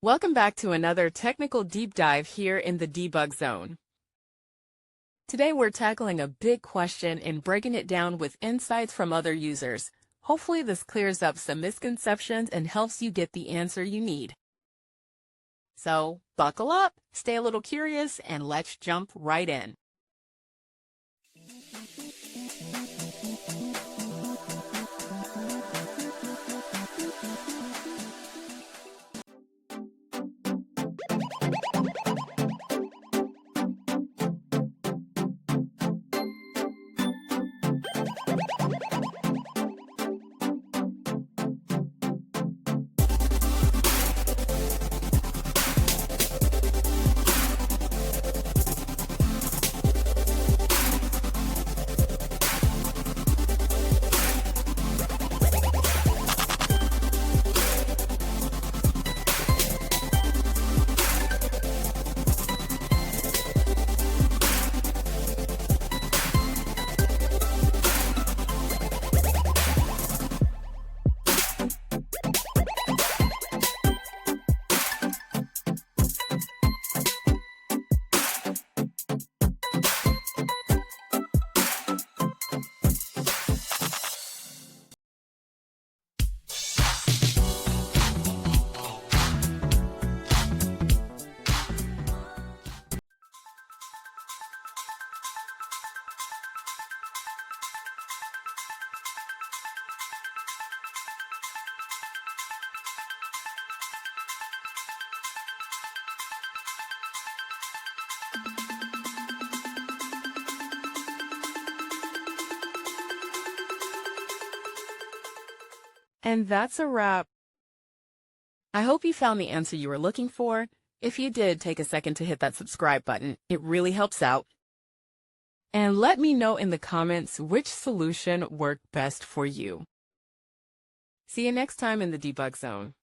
Welcome back to another technical deep dive here in the debug zone. Today we're tackling a big question and breaking it down with insights from other users. Hopefully this clears up some misconceptions and helps you get the answer you need. So buckle up, stay a little curious, and let's jump right in. And that's a wrap. I hope you found the answer you were looking for. If you did, take a second to hit that subscribe button. It really helps out. And let me know in the comments which solution worked best for you. See you next time in the debug zone.